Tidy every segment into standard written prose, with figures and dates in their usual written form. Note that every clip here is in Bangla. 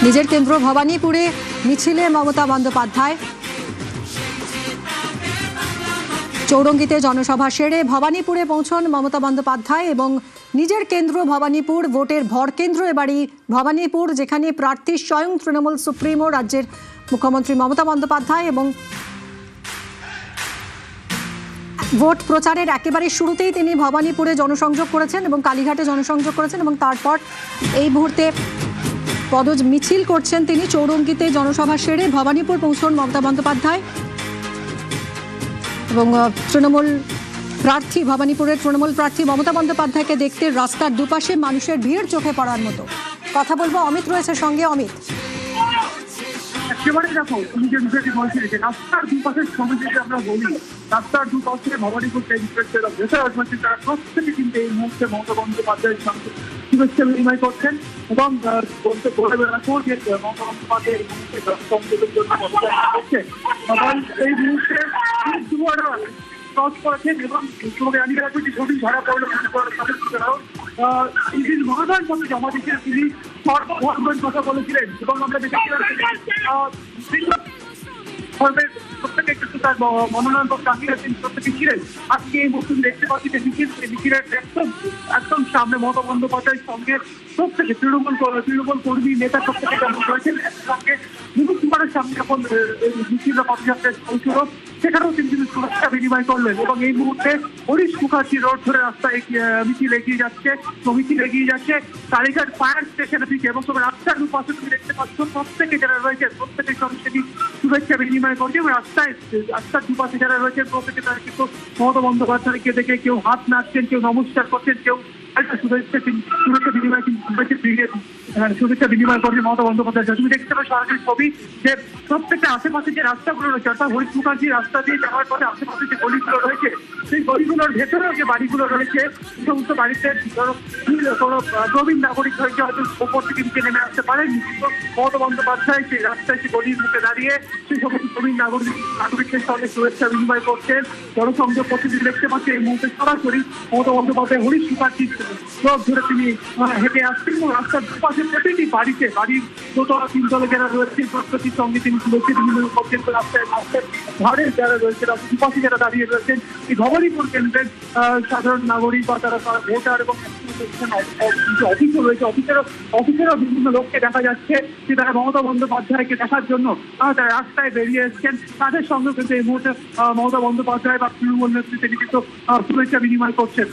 নিজের কেন্দ্র ভবানীপুরে মিছিলে মমতা বন্দ্যোপাধ্যায়। চৌরঙ্গিতে জনসভা সেরে ভবানীপুরে পৌঁছন মমতা বন্দ্যোপাধ্যায় এবং নিজের কেন্দ্র ভবানীপুর, ভোটের ভরকেন্দ্র এবারই ভবানীপুর, যেখানে প্রার্থী স্বয়ং তৃণমূল সুপ্রিমো রাজ্যের মুখ্যমন্ত্রী মমতা বন্দ্যোপাধ্যায়। এবং ভোট প্রচারের একেবারে শুরুতেই তিনি ভবানীপুরে জনসংযোগ করেছেন এবং কালীঘাটে জনসংযোগ করেছেন এবং তারপর এই মুহূর্তে পদজ মিছিল করছেন তিনি। চৌরঙ্গিতে জনসভা সেরে ভবানীপুর পৌঁছন মমতা বন্দ্যোপাধ্যায় এবং তৃণমূল প্রার্থী ভবানীপুরের তৃণমূল প্রার্থী মমতা বন্দ্যোপাধ্যায়কে দেখতে রাস্তার দুপাশে মানুষের ভিড় চোখে পড়ার মতো। কথা বলবো, অমিত রয়েছে সঙ্গে। অমিত, একেবারে দেখো, তুমি যে বিষয়টি বলছিলে যে রাস্তার দুপাশের ছবি যদি আমরা বলি, রাস্তার দুপাশে ভবানীপুর রাজনৈতিক তারা প্রত্যেকে কিন্তু এই মুহূর্তে মমতা বন্দ্যোপাধ্যায়ের সঙ্গে শুভেচ্ছা বিনিময় করছেন এবং বলতে বলে রাখো যে মমতা বন্দ্যোপাধ্যায় এই মুহূর্তে সংযোগের জন্য করছে এবং এই মুহূর্তে ক্রস করেছেন এবং তোমাকে জানিয়ে রাখবো যে ছবি ধরা পড়লো মনোনয়ন পত্র জমা দিচ্ছেন তিনি সর্বধর্মের কথা বলেছিলেন এবং আমরা দেখতে প্রত্যেকে কিন্তু তার মনোনয়ন পত্র দাখিল প্রত্যেকে ছিলেন। আজকে এই মুহূর্তে দেখতে পাচ্ছি যে মিছিলের একদম সামনে মমতা বন্দ্যোপাধ্যায়ের সঙ্গে প্রত্যেকে তৃণমূল কর্মী নেতা প্রত্যেকে যেমন রয়েছেন, সঙ্গে মুখ্যমন্ত্রীর সামনে যখন মিছিলের পদযাত্রায় পৌঁছল সেখানেও তিনি কিন্তু শুভেচ্ছা বিনিময় করলেন এবং এই মুহূর্তে হরিশ মুখার্জি রোড ধরে রাস্তায় মিছিল এগিয়ে যাচ্ছে। কালীঘাট ফায়ার স্টেশনের দিকে এবং তোমার রাস্তার দুপাশে তুমি দেখতে পাচ্ছ প্রত্যেকে যারা রয়েছে প্রত্যেকের সঙ্গে সেটি শুভেচ্ছা বিনিময় করছে এবং রাস্তার দুপাশে যারা রয়েছে প্রত্যেকে তারা কিন্তু মমতা বন্দ্যোপাধ্যায়কে দেখে কেউ হাত নাড়ছেন, কেউ নমস্কার করছেন, কেউ শুভেচ্ছা বিনিময় করছে মমতা বন্দ্যোপাধ্যায়। তুমি দেখতে পাচ্ছ সরাসরি ছবি যে প্রত্যেকটা আশেপাশে যে রাস্তাগুলো রয়েছে অর্থাৎ হরিশ মুখার্জি রাস্তা দিয়ে যাওয়ার পরে আশেপাশে যে গলিগুলো রয়েছে সেই গলিগুলোর ভেতরেও যে বাড়িগুলো রয়েছে সেই সমস্ত বাড়িতে কোনো প্রবীণ নাগরিক হয়েছে হয়তো ওপর থেকে নিচে নেমে আসতে পারেন, কিন্তু মমতা বন্দ্যোপাধ্যায় সেই রাস্তায় সেই গলির মুখে দাঁড়িয়ে সেই সমস্ত প্রবীণ নাগরিকদের সঙ্গে শুভেচ্ছা বিনিময় করছেন, জনসংযোগ করতে দেখতে পাচ্ছি। এই মুহূর্তে সরাসরি মমতা বন্দ্যোপাধ্যায় হরিশ মুখার্জি রোড ধরে তিনি হেঁটে আসছেন এবং রাস্তার দুপাশে প্রতিটি বাড়িতে বাড়ির দোতলা তিনতলা যারা রয়েছে প্রত্যেকের সঙ্গে তিনি শুভেচ্ছা বিনিময় করছেন। রাস্তার ধারে যারা রয়েছে রাস্তার দুপাশে যারা দাঁড়িয়ে রয়েছেন এই ভবানীপুর কেন্দ্রের সাধারণ নাগরিক বা তারা ভোটার এবং অফিসও রয়েছে, অফিসেরও বিভিন্ন লোককে দেখা যাচ্ছে যে তারা মমতা বন্দ্যোপাধ্যায়কে দেখার জন্য তারা রাস্তায় বেরিয়ে এসছেন। তাদের সঙ্গে কিন্তু এই মুহূর্তে মমতা বন্দ্যোপাধ্যায় বা তৃণমূল নেতৃত্বে কিন্তু শুভেচ্ছা বিনিময় করছেন।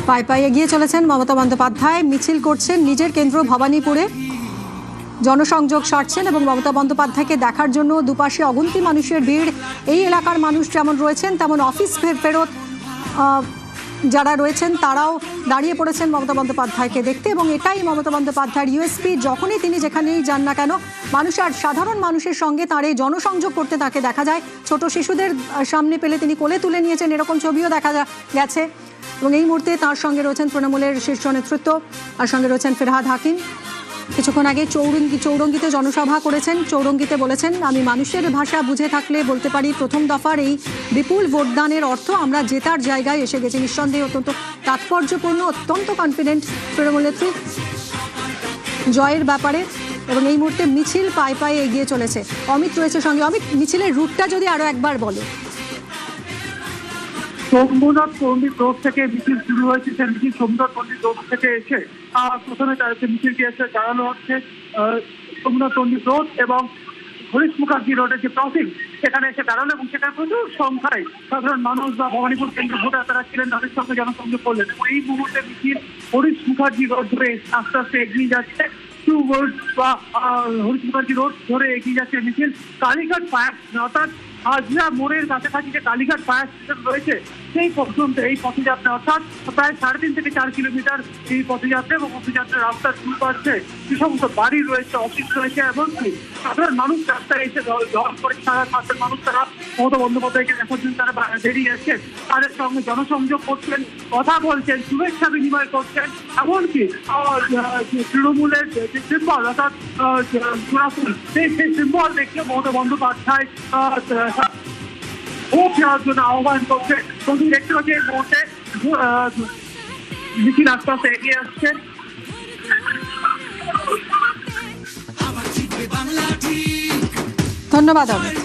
পায়ে পায়ে এগিয়ে চলেছেন মমতা বন্দ্যোপাধ্যায়, মিছিল করছেন নিজের কেন্দ্র ভবানীপুরে, জনসংযোগ সারছেন এবং মমতা বন্দ্যোপাধ্যায়কে দেখার জন্য দুপাশে অগুন্তি মানুষের ভিড়। এই এলাকার মানুষ যেমন রয়েছেন তেমন অফিস ফেরত যারা রয়েছেন তারাও দাঁড়িয়ে পড়েছেন মমতা বন্দ্যোপাধ্যায়কে দেখতে এবং এটাই মমতা বন্দ্যোপাধ্যায়ের ইউএসপি। যখনই তিনি যেখানেই যান না কেন সাধারণ মানুষের সঙ্গে তার এই জনসংযোগ করতে তাকে দেখা যায়। ছোট শিশুদের সামনে পেলে তিনি কোলে তুলে নিয়েছেন, এরকম ছবিও দেখা গেছে এবং এই মুহূর্তে তার সঙ্গে রয়েছেন তৃণমূলের শীর্ষ নেতৃত্ব, আর সঙ্গে রয়েছেন ফেরহাদ হাকিম। কিছুক্ষণ আগে চৌরঙ্গিতে জনসভা করেছেন। চৌরঙ্গিতে বলেছেন, আমি মানুষের ভাষা বুঝে থাকলে বলতে পারি প্রথম দফার এই বিপুল ভোটদানের অর্থ আমরা জেতার জায়গায় এসে গেছি। নিঃসন্দেহে অত্যন্ত তাৎপর্যপূর্ণ, অত্যন্ত কনফিডেন্ট তৃণমূল নেত্রী জয়ের ব্যাপারে এবং এই মুহূর্তে মিছিল পায়ে পায়ে এগিয়ে চলেছে। অমিত রয়েছে সঙ্গে। অমিত, মিছিলের রুটটা যদি আরো একবার বলো। সোমনাথ পণ্ডিত রোড থেকে মিছিল শুরু হয়েছে, সেই মিছিল সোমনাথ পণ্ডিত রোড থেকে এসে প্রথমে মিছিলটি এসে দাঁড়ানো হচ্ছে সোমনাথ পণ্ডিত রোড এবং হরিশ মুখার্জি রোডের যে ক্রসিং সেখানে এসে দাঁড়ানো এবং সেখানে প্রচুর সংখ্যায় সাধারণ মানুষ বা ভবানীপুর কেন্দ্র ভোটার তারা ছিলেন, তাদের সঙ্গে জনসংযোগ করলেন এবং এই মুহূর্তে মিছিল হরিশ মুখার্জি রোড ধরে আস্তে আস্তে এগিয়ে যাচ্ছে। বা হরিশ মুখার্জি রোড ধরে এগিয়ে যাচ্ছে মিছিল কালীঘাট ফায়ার অর্থাৎ হাজরা মোড়ের কাছাকাছি যে কালীঘাট ফায়ার স্টেশন রয়েছে সেই পর্যন্ত এই পথযাত্রা অর্থাৎ প্রায় 3.5 থেকে 4 কিলোমিটার এই পথযাত্রা এবং পথযাত্রা রাস্তার শুরু করছে যে সমস্ত বাড়ি রয়েছে, অফিস রয়েছে এমনকি সাধারণ মানুষ রাস্তায় এসে দল করে সাধারণ মানুষ তারা মমতা বন্দ্যোপাধ্যায়কে দেখার জন্য তারা বেরিয়ে আসছেন, তাদের সঙ্গে জনসংযোগ করছেন, কথা বলছেন, শুভেচ্ছা বিনিময় করছেন। এমনকি তৃণমূলের যে সিম্বল অর্থাৎ সেই সিম্বল দেখে মমতা বন্দ্যোপাধ্যায় ভোট দেওয়ার জন্য আহ্বান করছে। দেখতে পাচ্ছি এই মুহূর্তে মিছিল আস্তে আস্তে এগিয়ে আসছে ধন্যবাদ অমিত।